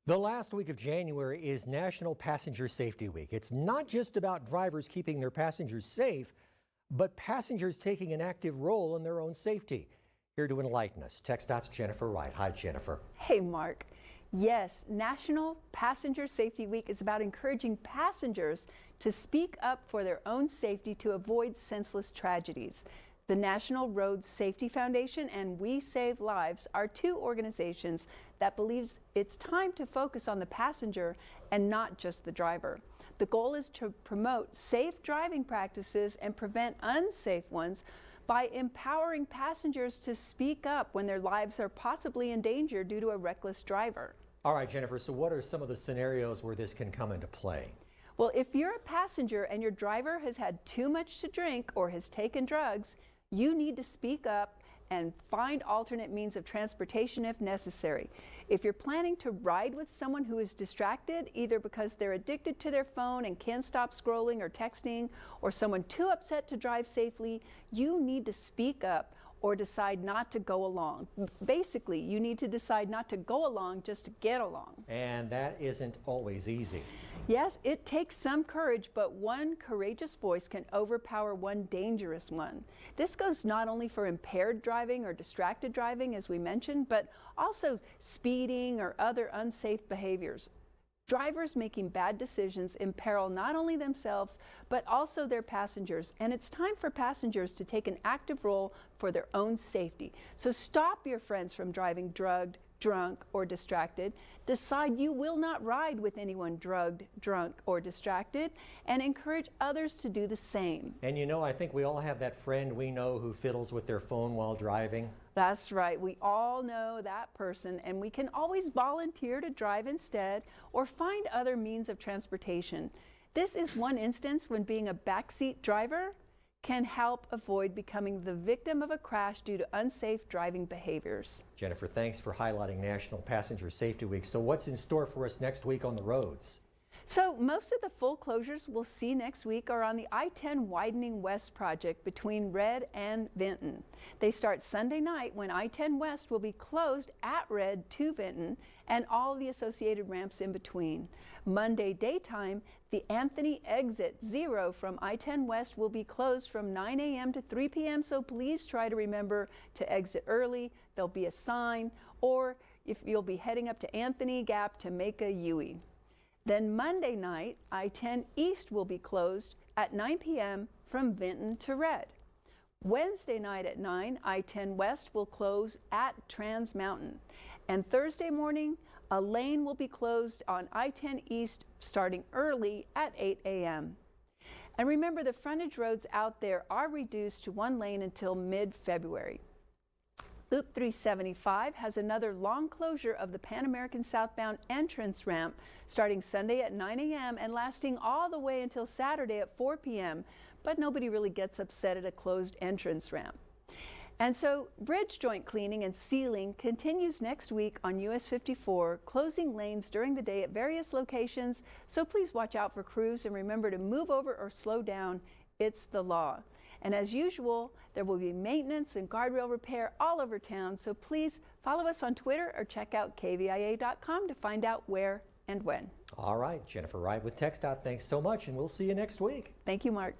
The last week of January is National Passenger Safety Week. It's not just about drivers keeping their passengers safe, but passengers taking an active role in their own safety. Here to enlighten us, TXDOT's Jennifer Wright. Hi, Jennifer. Hey, Mark. Yes, National Passenger Safety Week is about encouraging passengers to speak up for their own safety to avoid senseless tragedies. The National Road Safety Foundation and We Save Lives are two organizations that believe it's time to focus on the passenger and not just the driver. The goal is to promote safe driving practices and prevent unsafe ones by empowering passengers to speak up when their lives are possibly in danger due to a reckless driver. All right, Jennifer, so what are some of the scenarios where this can come into play? Well, if you're a passenger and your driver has had too much to drink or has taken drugs, you need to speak up and find alternate means of transportation if necessary. If you're planning to ride with someone who is distracted, either because they're addicted to their phone and can't stop scrolling or texting, or someone too upset to drive safely, you need to speak up or decide not to go along. Basically, you need to decide not to go along just to get along. And that isn't always easy. Yes, it takes some courage, but one courageous voice can overpower one dangerous one. This goes not only for impaired driving or distracted driving, as we mentioned, but also speeding or other unsafe behaviors. Drivers making bad decisions imperil not only themselves, but also their passengers. And it's time for passengers to take an active role for their own safety. So stop your friends from driving drugged, drunk, or distracted. Decide you will not ride with anyone drugged, drunk, or distracted, and encourage others to do the same. And you know, I think we all have that friend we know who fiddles with their phone while driving. That's right. We all know that person, and we can always volunteer to drive instead or find other means of transportation. This is one instance when being a backseat driver can help avoid becoming the victim of a crash due to unsafe driving behaviors. Jennifer, thanks for highlighting National Passenger Safety Week. So what's in store for us next week on the roads? So most of the full closures we'll see next week are on the I-10 Widening West project between Red and Vinton. They start Sunday night when I-10 West will be closed at Red to Vinton and all the associated ramps in between. Monday daytime, the Anthony Exit 0 from I-10 West will be closed from 9 a.m. to 3 p.m. So please try to remember to exit early. There'll be a sign, or if you'll be heading up to Anthony Gap to make a U-turn. Then Monday night, I-10 East will be closed at 9 p.m. from Vinton to Red. Wednesday night at 9, I-10 West will close at Trans Mountain. And Thursday morning, a lane will be closed on I-10 East starting early at 8 a.m. And remember, the frontage roads out there are reduced to one lane until mid-February. Loop 375 has another long closure of the Pan American southbound entrance ramp starting Sunday at 9 a.m. and lasting all the way until Saturday at 4 p.m. But nobody really gets upset at a closed entrance ramp. And so bridge joint cleaning and sealing continues next week on US 54, closing lanes during the day at various locations. So please watch out for crews and remember to move over or slow down. It's the law. And as usual, there will be maintenance and guardrail repair all over town, so please follow us on Twitter or check out kvia.com to find out where and when. All right, Jennifer Wright with TXDOT, thanks so much, and we'll see you next week. Thank you, Mark.